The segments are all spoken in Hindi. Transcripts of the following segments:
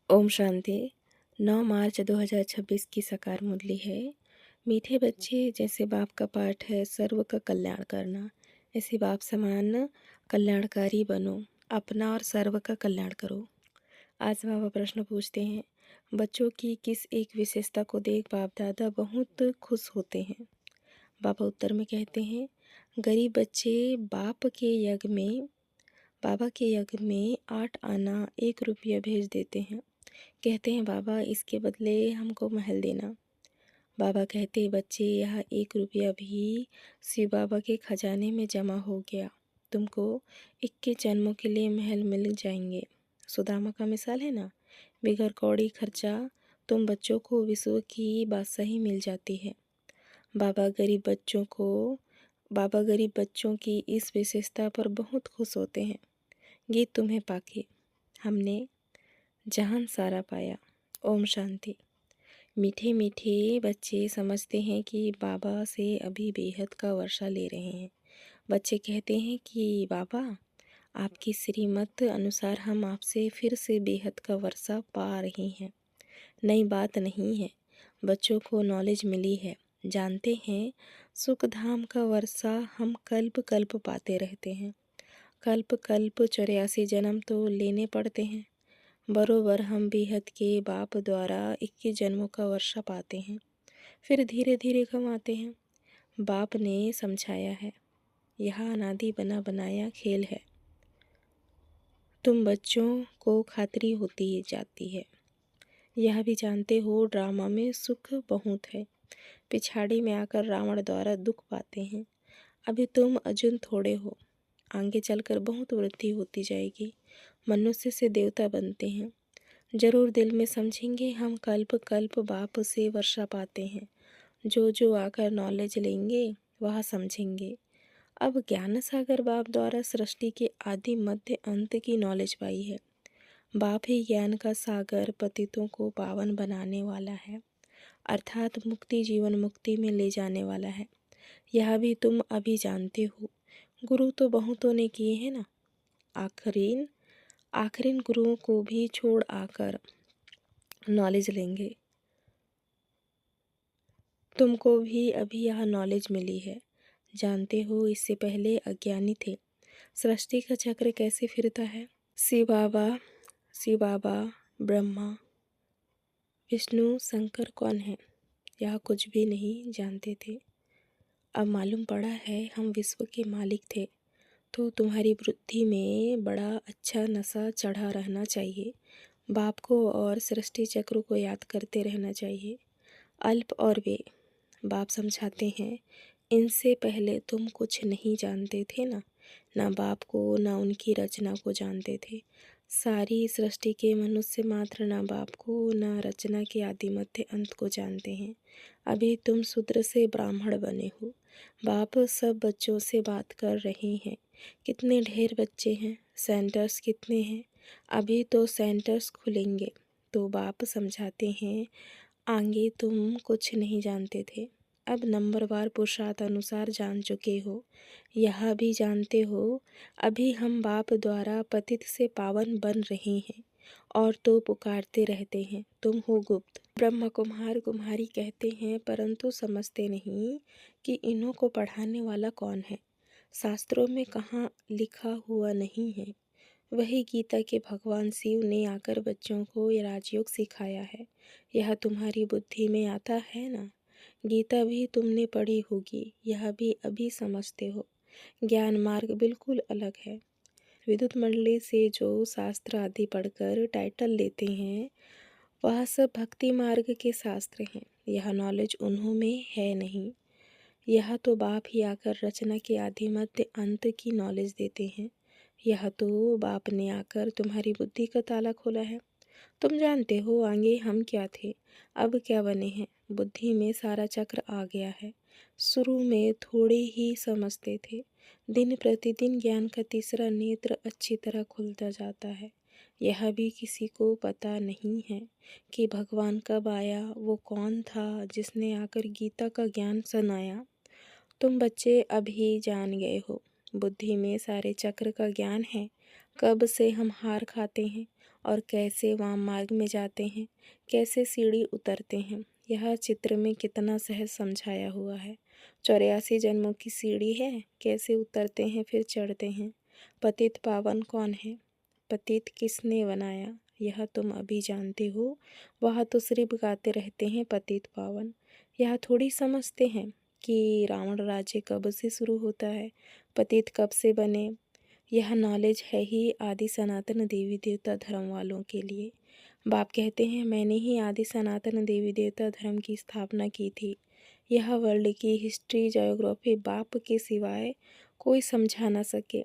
ओम शांति। 9 मार्च 2026 की साकार मुरली है। मीठे बच्चे, जैसे बाप का पाठ है सर्व का कल्याण करना, ऐसे बाप समान कल्याणकारी बनो, अपना और सर्व का कल्याण करो। आज बाबा प्रश्न पूछते हैं, बच्चों की किस एक विशेषता को देख बाप दादा बहुत खुश होते हैं। बाबा उत्तर में कहते हैं, गरीब बच्चे बाबा के यज्ञ में 8 आना 1 रुपया भेज देते हैं। कहते हैं, बाबा इसके बदले हमको महल देना। बाबा कहते, बच्चे यह 1 रुपया भी शिव बाबा के खजाने में जमा हो गया, तुमको 21 जन्मों के लिए महल मिल जाएंगे। सुदामा का मिसाल है ना, बगैर कौड़ी खर्चा तुम बच्चों को विश्व की बादशाही मिल जाती है। बाबा गरीब बच्चों की इस विशेषता पर बहुत खुश होते हैं। गीत तुम्हें पाके हमने जहान सारा पाया। ओम शांति। मीठे मीठे बच्चे समझते हैं कि बाबा से अभी बेहद का वर्षा ले रहे हैं। बच्चे कहते हैं कि बाबा आपकी श्रीमत अनुसार हम आपसे फिर से बेहद का वर्षा पा रहे हैं। नई बात नहीं है, बच्चों को नॉलेज मिली है। जानते हैं सुख धाम का वर्षा हम कल्प कल्प पाते रहते हैं। कल्प कल्प 84 जन्म तो लेने पड़ते हैं। बरोबर हम बेहद के बाप द्वारा 21 जन्मों का वर्षा पाते हैं, फिर धीरे धीरे कमाते हैं। बाप ने समझाया है, यह अनादि बना बनाया खेल है। तुम बच्चों को खातरी होती जाती है। यह भी जानते हो ड्रामा में सुख बहुत है, पिछाड़ी में आकर रावण द्वारा दुख पाते हैं। अभी तुम अर्जुन थोड़े हो, आगे चलकर बहुत वृद्धि होती जाएगी। मनुष्य से देवता बनते हैं। जरूर दिल में समझेंगे हम कल्प कल्प बाप से वर्षा पाते हैं। जो आकर नॉलेज लेंगे वह समझेंगे। अब ज्ञान सागर बाप द्वारा सृष्टि के आदि मध्य अंत की नॉलेज पाई है। बाप ही ज्ञान का सागर पतितों को पावन बनाने वाला है, अर्थात मुक्ति जीवन मुक्ति में ले जाने वाला है। यह भी तुम अभी जानते हो। गुरु तो बहुतों ने किए हैं ना, आखिरीन गुरुओं को भी छोड़ आकर नॉलेज लेंगे। तुमको भी अभी यह नॉलेज मिली है। जानते हो इससे पहले अज्ञानी थे। सृष्टि का चक्र कैसे फिरता है। शिव बाबा ब्रह्मा विष्णु शंकर कौन है, यह कुछ भी नहीं जानते थे। अब मालूम पड़ा है हम विश्व के मालिक थे। तो तुम्हारी बुद्धि में बड़ा अच्छा नशा चढ़ा रहना चाहिए। बाप को और सृष्टि चक्र को याद करते रहना चाहिए। अल्प और वे बाप समझाते हैं, इनसे पहले तुम कुछ नहीं जानते थे ना बाप को ना उनकी रचना को जानते थे। सारी सृष्टि के मनुष्य मात्र ना बाप को ना रचना के आदि मध्य अंत को जानते हैं। अभी तुम शूद्र से ब्राह्मण बने हो। बाप सब बच्चों से बात कर रहे हैं। कितने ढेर बच्चे हैं, सेंटर्स कितने हैं। अभी तो सेंटर्स खुलेंगे। तो बाप समझाते हैं, आगे तुम कुछ नहीं जानते थे, अब नंबरवार पुरुषार्थ अनुसार जान चुके हो। यह भी जानते हो अभी हम बाप द्वारा पतित से पावन बन रहे हैं और तो पुकारते रहते हैं, तुम हो गुप्त। ब्रह्म कुम्हारी कहते हैं, परंतु समझते नहीं कि इन्हों को पढ़ाने वाला कौन है। शास्त्रों में कहाँ लिखा हुआ नहीं है। वही गीता के भगवान शिव ने आकर बच्चों को ये राजयोग सिखाया है। यह तुम्हारी बुद्धि में आता है ना। गीता भी तुमने पढ़ी होगी, यह भी अभी समझते हो। ज्ञान मार्ग बिल्कुल अलग है। विद्युत मंडली से जो शास्त्र आदि पढ़कर टाइटल लेते हैं, वह सब भक्ति मार्ग के शास्त्र हैं। यह नॉलेज उन्हों में है नहीं। यह तो बाप ही आकर रचना के आदि मध्य अंत की नॉलेज देते हैं। यह तो बाप ने आकर तुम्हारी बुद्धि का ताला खोला है। तुम जानते हो आगे हम क्या थे, अब क्या बने हैं। बुद्धि में सारा चक्र आ गया है। शुरू में थोड़े ही समझते थे। दिन प्रतिदिन ज्ञान का तीसरा नेत्र अच्छी तरह खुलता जाता है। यह भी किसी को पता नहीं है कि भगवान कब आया, वो कौन था जिसने आकर गीता का ज्ञान सुनाया। तुम बच्चे अभी जान गए हो। बुद्धि में सारे चक्र का ज्ञान है। कब से हम हार खाते हैं और कैसे वाम मार्ग में जाते हैं, कैसे सीढ़ी उतरते हैं। यह चित्र में कितना सहज समझाया हुआ है। 84 जन्मों की सीढ़ी है, कैसे उतरते हैं फिर चढ़ते हैं। पतित पावन कौन है, पतित किसने बनाया, यह तुम अभी जानते हो। वह तो सिर्फ गाते रहते हैं पतित पावन। यह थोड़ी समझते हैं कि रावण राज्य कब से शुरू होता है, पतित कब से बने। यह नॉलेज है ही आदि सनातन देवी देवता धर्म वालों के लिए। बाप कहते हैं मैंने ही आदि सनातन देवी देवता धर्म की स्थापना की थी। यह वर्ल्ड की हिस्ट्री ज्योग्राफी बाप के सिवाय कोई समझा ना सके।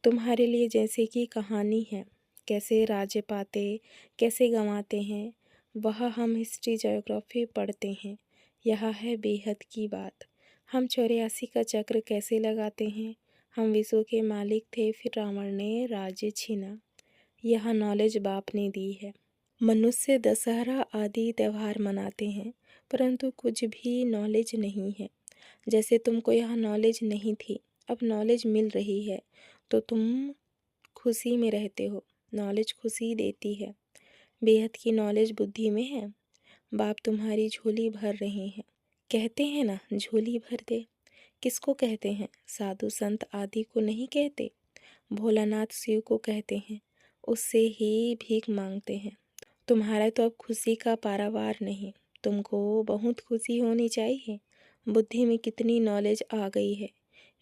तुम्हारे लिए जैसे कि कहानी है, कैसे राज्य पाते, कैसे गंवाते हैं, वह हम हिस्ट्री ज्योग्राफी पढ़ते हैं। यह है बेहद की बात। हम 84 का चक्र कैसे लगाते हैं। हम विश्व के मालिक थे, फिर रावण ने राज्य छीना। यह नॉलेज बाप ने दी है। मनुष्य दशहरा आदि त्यौहार मनाते हैं, परंतु कुछ भी नॉलेज नहीं है। जैसे तुमको यह नॉलेज नहीं थी, अब नॉलेज मिल रही है तो तुम खुशी में रहते हो। नॉलेज खुशी देती है। बेहद की नॉलेज बुद्धि में है। बाप तुम्हारी झोली भर रहे हैं। कहते हैं ना झोली भर दे, किसको कहते हैं, साधु संत आदि को नहीं कहते, भोलानाथ शिव को कहते हैं। उससे ही भीख मांगते हैं। तुम्हारा तो अब खुशी का पारावार नहीं। तुमको बहुत खुशी होनी चाहिए। बुद्धि में कितनी नॉलेज आ गई है।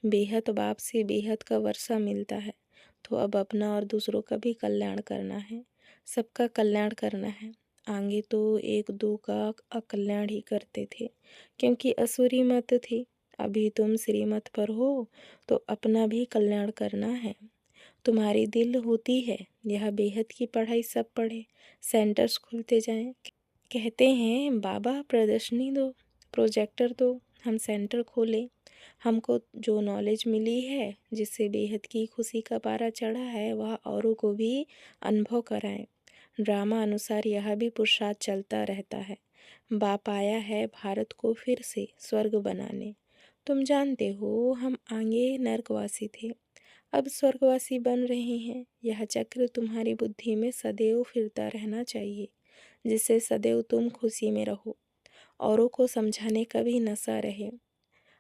बेहद बाप से बेहद का वर्षा मिलता है, तो अब अपना और दूसरों का भी कल्याण करना है, सबका कल्याण करना है। आगे तो एक दो का अकल्याण ही करते थे, क्योंकि असुरी मत थी। अभी तुम श्रीमत पर हो तो अपना भी कल्याण करना है। तुम्हारी दिल होती है यह बेहद की पढ़ाई सब पढ़े, सेंटर्स खुलते जाएं। कहते हैं बाबा प्रदर्शनी दो, प्रोजेक्टर दो, हम सेंटर खोलें। हमको जो नॉलेज मिली है, जिससे बेहद की खुशी का पारा चढ़ा है, वह औरों को भी अनुभव कराएं। ड्रामा अनुसार यह भी पुरुषार्थ चलता रहता है। बाप आया है भारत को फिर से स्वर्ग बनाने। तुम जानते हो हम आगे नरकवासी थे, अब स्वर्गवासी बन रहे हैं। यह चक्र तुम्हारी बुद्धि में सदैव फिरता रहना चाहिए, जिससे सदैव तुम खुशी में रहो, औरों को समझाने का भी नशा रहे।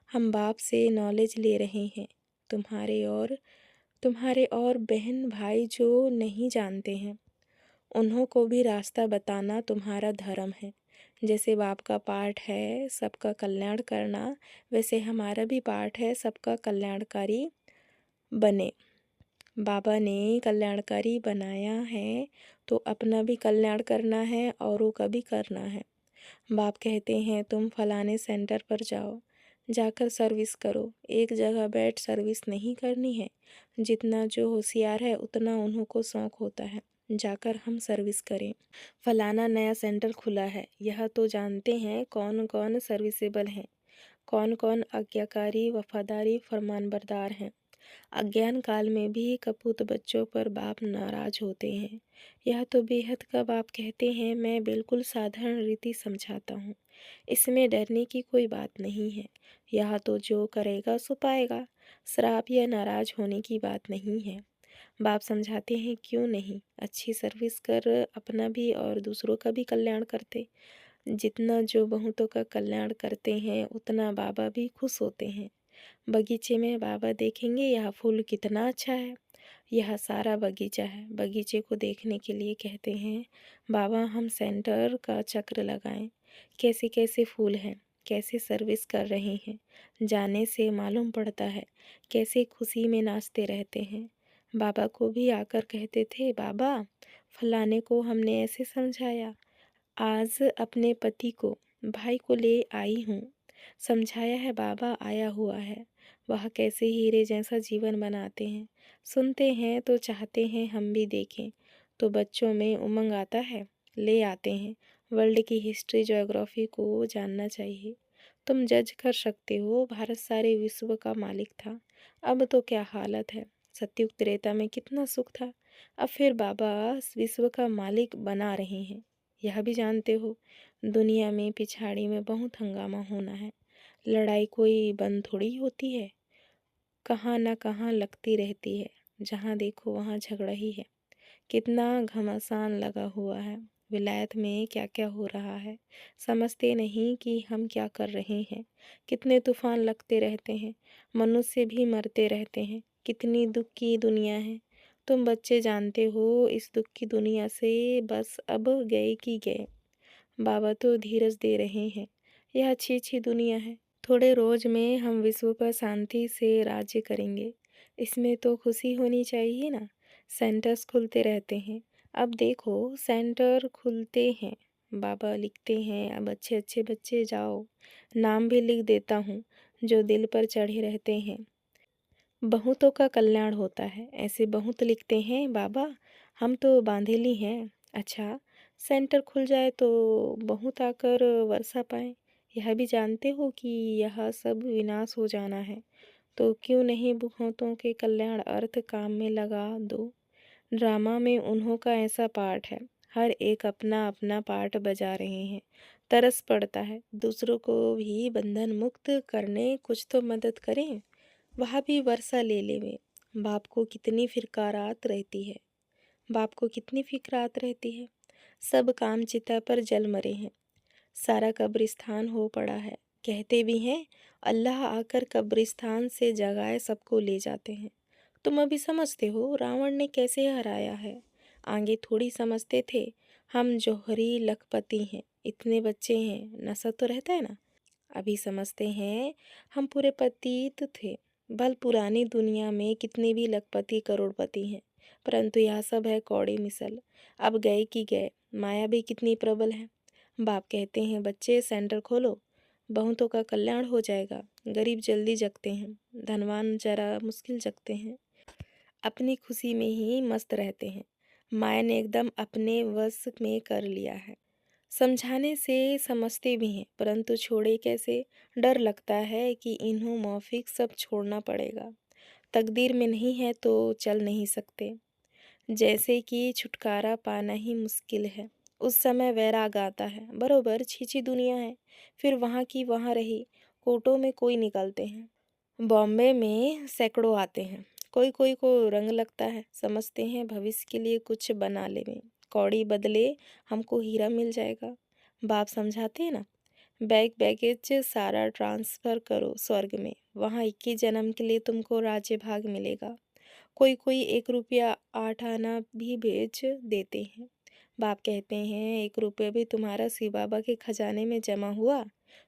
हम बाप से नॉलेज ले रहे हैं। तुम्हारे और बहन भाई जो नहीं जानते हैं, उन्हों को भी रास्ता बताना तुम्हारा धर्म है। जैसे बाप का पाठ है सबका कल्याण करना, वैसे हमारा भी पाठ है सबका कल्याणकारी बने। बाबा ने कल्याणकारी बनाया है, तो अपना भी कल्याण करना है, औरों का भी करना है। बाप कहते हैं तुम फलाने सेंटर पर जाओ, जाकर सर्विस करो। एक जगह बैठ सर्विस नहीं करनी है। जितना जो होशियार है उतना उन्हों को शौक होता है, जाकर हम सर्विस करें। फलाना नया सेंटर खुला है, यह तो जानते हैं कौन कौन सर्विसेबल हैं, कौन कौन आज्ञाकारी वफादारी फरमानबरदार हैं। अज्ञान काल में भी कपूत बच्चों पर बाप नाराज होते हैं। यह तो बेहद का बाप कहते हैं मैं बिल्कुल साधारण रीति समझाता हूँ, इसमें डरने की कोई बात नहीं है। यह तो जो करेगा सो पाएगा, श्राप या नाराज होने की बात नहीं है। बाप समझाते हैं क्यों नहीं, अच्छी सर्विस कर अपना भी और दूसरों का भी कल्याण करते। जितना जो बहुतों का कल्याण करते हैं उतना बाबा भी खुश होते हैं। बगीचे में बाबा देखेंगे यह फूल कितना अच्छा है, यह सारा बगीचा है। बगीचे को देखने के लिए कहते हैं बाबा हम सेंटर का चक्र लगाएं। कैसे कैसे फूल हैं, कैसे सर्विस कर रहे हैं, जाने से मालूम पड़ता है कैसे खुशी में नाचते रहते हैं। बाबा को भी आकर कहते थे बाबा फलाने को हमने ऐसे समझाया, आज अपने पति को भाई को ले आई हूँ, समझाया है बाबा आया हुआ है। वह कैसे हीरे जैसा जीवन बनाते हैं, सुनते हैं तो चाहते हैं हम भी देखें। तो बच्चों में उमंग आता है, ले आते हैं। वर्ल्ड की हिस्ट्री ज्योग्राफी को जानना चाहिए। तुम जज कर सकते हो भारत सारे विश्व का मालिक था, अब तो क्या हालत है। सतयुग त्रेता में कितना सुख था, अब फिर बाबा विश्व का मालिक बना रहे हैं। यह भी जानते हो दुनिया में पिछाड़ी में बहुत हंगामा होना है। लड़ाई कोई बंद थोड़ी होती है, कहाँ ना कहाँ लगती रहती है। जहाँ देखो वहाँ झगड़ा ही है। कितना घमासान लगा हुआ है। विलायत में क्या क्या हो रहा है, समझते नहीं कि हम क्या कर रहे हैं। कितने तूफान लगते रहते हैं, मनुष्य भी मरते रहते हैं। कितनी दुख की दुनिया है। तुम बच्चे जानते हो, इस दुख की दुनिया से बस अब गए कि गए। बाबा तो धीरज दे रहे हैं। यह अच्छी अच्छी दुनिया है। थोड़े रोज में हम विश्व पर शांति से राज्य करेंगे। इसमें तो खुशी होनी चाहिए ना। सेंटर्स खुलते रहते हैं। अब देखो, सेंटर खुलते हैं। बाबा लिखते हैं, अब अच्छे अच्छे बच्चे जाओ। नाम भी लिख देता हूँ, जो दिल पर चढ़े रहते हैं। बहुतों का कल्याण होता है, ऐसे बहुत लिखते हैं बाबा। हम तो बांधेली हैं। अच्छा, सेंटर खुल जाए तो बहुत आकर वर्षा पाए। यह भी जानते हो कि यह सब विनाश हो जाना है, तो क्यों नहीं बहुतों के कल्याण अर्थ काम में लगा दो। ड्रामा में उन्हों का ऐसा पार्ट है। हर एक अपना अपना पार्ट बजा रहे हैं। तरस पड़ता है, दूसरों को भी बंधन मुक्त करने कुछ तो मदद करें। वहाँ भी वर्षा ले लेवे। बाप को कितनी फिक्रात रहती है। बाप को कितनी फिक्रात रहती है। सब काम चिता पर जल मरे हैं। सारा कब्रिस्तान हो पड़ा है। कहते भी हैं, अल्लाह आकर कब्रिस्तान से जगाए सबको ले जाते हैं। तुम अभी समझते हो रावण ने कैसे हराया है। आगे थोड़ी समझते थे। हम जौहरी लखपति हैं, इतने बच्चे हैं, नशा तो रहता है ना। अभी समझते हैं, हम पूरे पतित थे। भल पुरानी दुनिया में कितने भी लखपति करोड़पति हैं, परंतु यह सब है कौड़ी मिसल। अब गए कि गए। माया भी कितनी प्रबल है। बाप कहते हैं, बच्चे सेंटर खोलो, बहुतों का कल्याण हो जाएगा। गरीब जल्दी जगते हैं, धनवान जरा मुश्किल जगते हैं। अपनी खुशी में ही मस्त रहते हैं। माया ने एकदम अपने वश में कर लिया है। समझाने से समझते भी हैं, परंतु छोड़े कैसे। डर लगता है कि इन्हों मौफिक सब छोड़ना पड़ेगा। तकदीर में नहीं है तो चल नहीं सकते। जैसे कि छुटकारा पाना ही मुश्किल है। उस समय वैराग आता है, बरोबर छीछी दुनिया है। फिर वहाँ की वहाँ रही। कोटों में कोई निकलते हैं, बॉम्बे में सैकड़ों आते हैं। कोई कोई को रंग लगता है, समझते हैं भविष्य के लिए कुछ बना ले में। कौड़ी बदले हमको हीरा मिल जाएगा। बाप समझाते हैं ना, बैग बैगेज सारा ट्रांसफ़र करो स्वर्ग में, वहाँ 21 जन्म के लिए तुमको राज्य भाग मिलेगा। कोई कोई 1 रुपया 8 आना भी भेज देते हैं। बाप कहते हैं, 1 रुपया भी तुम्हारा शिव बाबा के खजाने में जमा हुआ,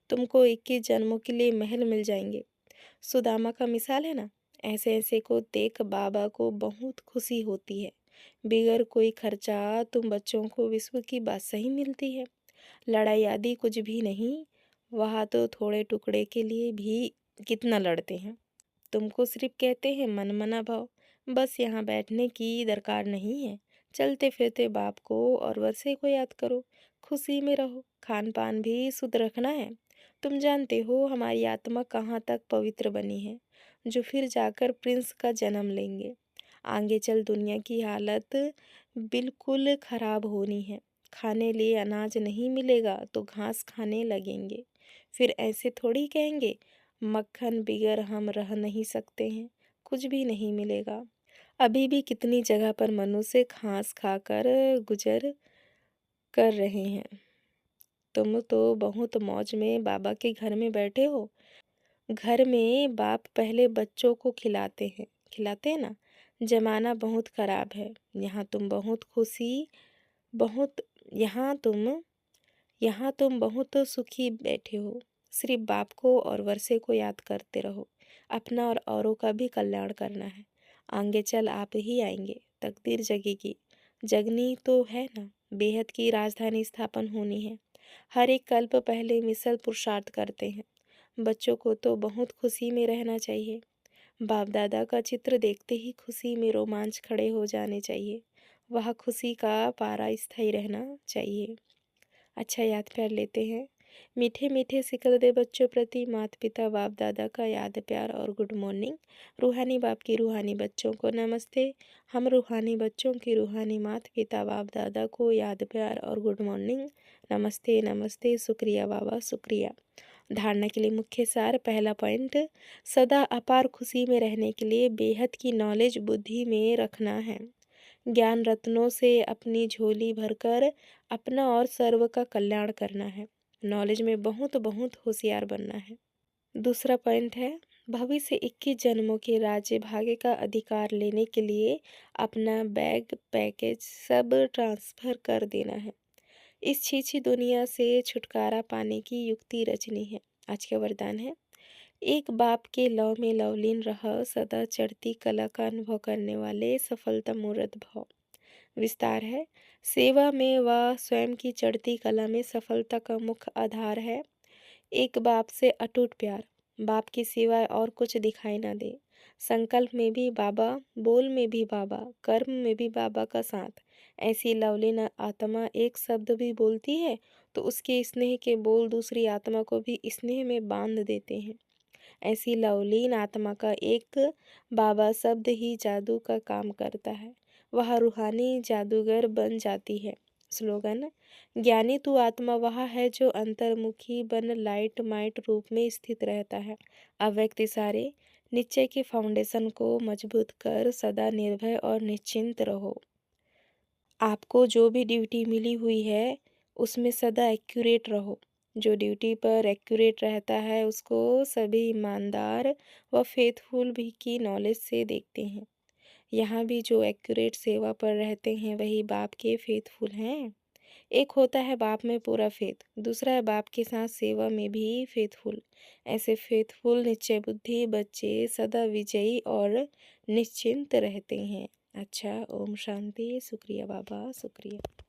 तुमको 21 जन्मों के लिए महल मिल जाएंगे। सुदामा का मिसाल है ना। ऐसे ऐसे को देख बाबा को बहुत खुशी होती है। बिगर कोई खर्चा तुम बच्चों को विश्व की बादशाही मिलती है। लड़ाई आदि कुछ भी नहीं। वहाँ तो थोड़े टुकड़े के लिए भी कितना लड़ते हैं। तुमको सिर्फ कहते हैं मन मना भाव। बस यहाँ बैठने की दरकार नहीं है। चलते फिरते बाप को और वर्षे को याद करो। खुशी में रहो। खान पान भी शुद्ध रखना है। तुम जानते हो हमारी आत्मा कहाँ तक पवित्र बनी है, जो फिर जाकर प्रिंस का जन्म लेंगे। आगे चल दुनिया की हालत बिल्कुल खराब होनी है। खाने लिए अनाज नहीं मिलेगा तो घास खाने लगेंगे। फिर ऐसे थोड़ी कहेंगे, मक्खन बिगर हम रह नहीं सकते हैं। कुछ भी नहीं मिलेगा। अभी भी कितनी जगह पर मनुष्य घास खाकर गुजर कर रहे हैं। तुम तो बहुत मौज में बाबा के घर में बैठे हो। घर में बाप पहले बच्चों को खिलाते हैं ना। जमाना बहुत खराब है। यहाँ तुम बहुत खुशी, बहुत यहाँ तुम यहाँ तुम बहुत सुखी बैठे हो। सिर्फ बाप को और वर्षे को याद करते रहो। अपना और औरों का भी कल्याण करना है। आगे चल आप ही आएंगे, तकदीर जगेगी। जगनी तो है ना। बेहद की राजधानी स्थापन होनी है। हर एक कल्प पहले मिसल पुरुषार्थ करते हैं। बच्चों को तो बहुत खुशी में रहना चाहिए। बाप दादा का चित्र देखते ही खुशी में रोमांच खड़े हो जाने चाहिए। वह खुशी का पारा स्थायी रहना चाहिए। अच्छा, याद प्यार लेते हैं। मीठे मीठे सिकल दे बच्चों प्रति माता पिता बाप दादा का याद प्यार और गुड मॉर्निंग। रूहानी बाप की रूहानी बच्चों को नमस्ते। हम रूहानी बच्चों की रूहानी माता पिता बाप दादा को याद प्यार और गुड मॉर्निंग। नमस्ते नमस्ते, शुक्रिया बाबा शुक्रिया। धारणा के लिए मुख्य सार। पहला पॉइंट, सदा अपार खुशी में रहने के लिए बेहद की नॉलेज बुद्धि में रखना है। ज्ञान रत्नों से अपनी झोली भरकर अपना और सर्व का कल्याण करना है। नॉलेज में बहुत बहुत होशियार बनना है। दूसरा पॉइंट है, भविष्य 21 जन्मों के राज्य भाग्य का अधिकार लेने के लिए अपना बैग पैकेज सब ट्रांसफ़र कर देना है। इस छीछी दुनिया से छुटकारा पाने की युक्ति रचनी है। आज का वरदान है, एक बाप के लव में लवलीन रह, सदा चढ़ती कला का अनुभव करने वाले सफलता मूर्त भव। विस्तार है, सेवा में व स्वयं की चढ़ती कला में सफलता का मुख्य आधार है। एक बाप से अटूट प्यार, बाप की सिवाय और कुछ दिखाई ना दे। संकल्प में भी बाबा, बोल में भी बाबा, कर्म में भी बाबा का साथ। ऐसी लवलीन आत्मा एक शब्द भी बोलती है तो उसके स्नेह के बोल दूसरी आत्मा को भी स्नेह में बांध देते हैं। ऐसी लवलीन आत्मा का एक बाबा शब्द ही जादू का काम करता है। वह रूहानी जादूगर बन जाती है। स्लोगन, ज्ञानी तू आत्मा वह है जो अंतर्मुखी बन लाइट माइट रूप में स्थित रहता है। अव्यक्त इशारे, निश्चय के फाउंडेशन को मजबूत कर सदा निर्भय और निश्चिंत रहो। आपको जो भी ड्यूटी मिली हुई है उसमें सदा एक्यूरेट रहो। जो ड्यूटी पर एक्यूरेट रहता है उसको सभी ईमानदार व फेथफुल भी की नॉलेज से देखते हैं। यहाँ भी जो एक्यूरेट सेवा पर रहते हैं वही बाप के फेथफुल हैं। एक होता है बाप में पूरा फेथ, दूसरा है बाप के साथ सेवा में भी फेथफुल। ऐसे फेथफुल निश्चय बुद्धि बच्चे सदा विजयी और निश्चिंत रहते हैं। अच्छा, ओम शांति। शुक्रिया बाबा, शुक्रिया।